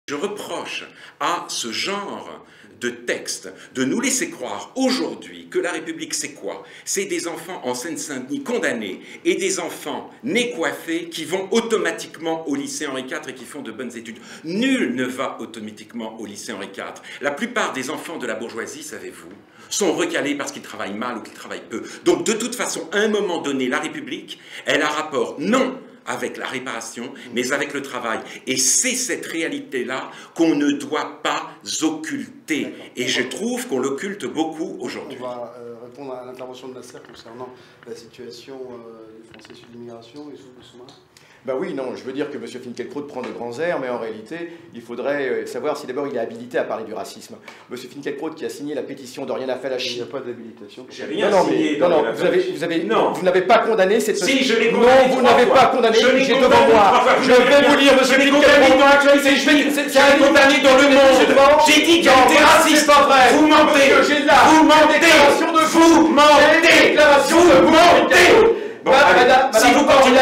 Je reproche à ce genre de texte de nous laisser croire aujourd'hui que la République c'est quoi? C'est des enfants en Seine-Saint-Denis condamnés et des enfants nés coiffés qui vont automatiquement au lycée Henri IV et qui font de bonnes études. Nul ne va automatiquement au lycée Henri IV. La plupart des enfants de la bourgeoisie, savez-vous, sont recalés parce qu'ils travaillent mal ou qu'ils travaillent peu. Donc de toute façon, à un moment donné, la République, elle a rapport non avec la réparation, mais avec le travail. Et c'est cette réalité-là qu'on ne doit pas occulter. Et je trouve qu'on l'occulte beaucoup aujourd'hui. On va répondre à l'intervention de Nasser concernant la situation des Français issus de l'immigration et sous Ben oui, non, je veux dire que M. Finkielkraut prend de grands airs, mais en réalité, il faudrait savoir si d'abord il est habilité à parler du racisme. M. Finkielkraut qui a signé la pétition d'Oriana Fallachi. Il n'y a pas d'habilitation. J'ai rien signé. Non, vous n'avez pas condamné cette... Si, je l'ai condamné. Non, vous n'avez pas condamné. J'ai devant moi. Je vais vous lire, M. Finkielkraut. C'est un condamné dans le monde. J'ai dit qu'elle était raciste. C'est pas vrai. Vous mentez. Vous mentez. Vous mentez. Vous mentez. Bon, si vous continuez,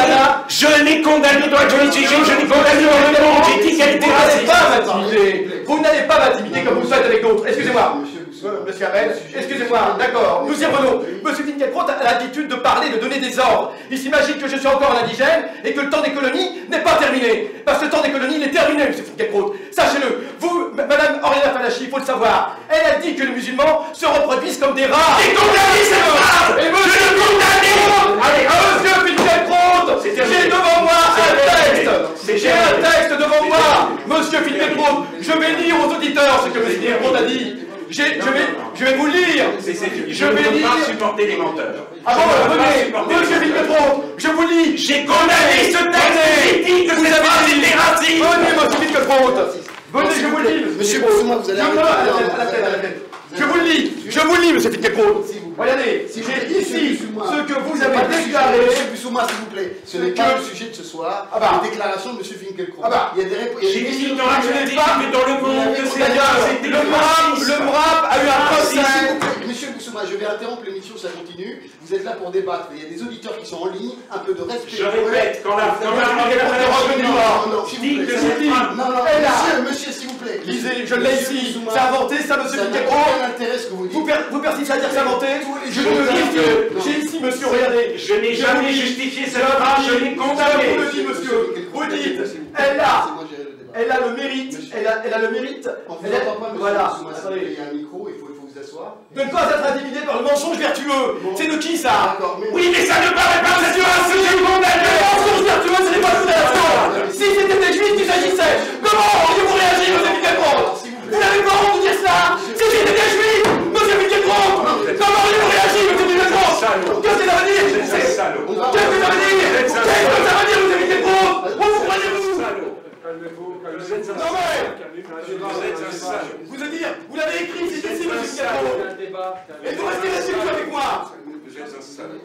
je l'ai condamné dans l'actualité, je l'ai condamné dans le monde, j'ai dit qu'elle était raciste. Vous n'allez pas m'intimider comme vous faites avec d'autres. Excusez-moi. Monsieur Hamel, excusez-moi, d'accord, nous y revenons. Monsieur Finkielkraut a l'attitude de parler, de donner des ordres. Il s'imagine que je suis encore un indigène et que le temps des colonies n'est pas terminé. Parce que le temps des colonies, il est terminé, monsieur Finkielkraut. Sachez-le, vous, madame Oriana Fallachi, il faut le savoir, elle a dit que les musulmans se reproduisent comme des rats. J'ai condamné cette phrase. Et monsieur le condamné. Allez, monsieur Finkielkraut, j'ai devant moi un texte. J'ai un texte devant moi. Monsieur Finkielkraut, je vais lire aux auditeurs ce que monsieur Finkielkraut a dit. Je vais vous lire. Je ne peux pas supporter les menteurs. Ah bon, venez, monsieur Finkielkraut, je vous lis. J'ai condamné ce texte. J'ai dit que cette phrase était raciste. Venez, monsieur Finkielkraut. Venez, je vous lis. Monsieur Boussouma, vous allez arrêter à la tête. Je vous le lis, monsieur Finkielkraut. Regardez, j'ai ici ce que vous avez déclaré. Monsieur Boussouma, s'il vous plaît, ce n'est pas le sujet de ce soir, les déclarations de monsieur Finkielkraut. Il y a des réponses. J'ai dit dans l'actualité, mais dans le monde, que c'est le MRAP a eu un procès. Monsieur Boussouma, je vais interrompre l'émission, ça continue. Vous êtes là pour débattre. Il y a des auditeurs qui sont en ligne, un peu de respect. Je répète, quand la monsieur, s'il vous plaît. Lisez, je l'ai ici. C'est inventé, ça, monsieur Finkielkraut. Intérêt ce que vous dites. Vous persistez à dire que c'est inventé. Je vous le dis, j'ai ici, monsieur, regardez. Je n'ai jamais justifié cette phrase, je l'ai condamné. Je vous le dis, monsieur. Vous dites, elle a le mérite, elle a le mérite. On vous entend pas, monsieur. Voilà. Il y a un micro, il faut vous asseoir. De ne pas être intimidé par le mensonge vertueux. C'est de qui, ça? Oui, mais ça ne paraît pas vertueux, ce que j'ai condamné. Le mensonge vertueux, ce n'est pas condamnation. Si c'était des juifs qu'il s'agissait, comment auriez-vous réagi, monsieur Finkielkraut? Vous n'avez pas honte de dire ça? Si c'était des juifs, monsieur Finkielkraut, comment auriez-vous réagi, monsieur Finkielkraut? Qu'est-ce que ça veut dire? C'est salaud. Qu'est-ce que ça veut dire? Qu'est-ce que ça veut dire, monsieur Finkielkraut? Où vous croyez-vous? Vous êtes un salaud. Vous l'avez écrit, c'est ici, monsieur Finkielkraut. Et vous restez respectueux avec moi. Vous êtes un salaud.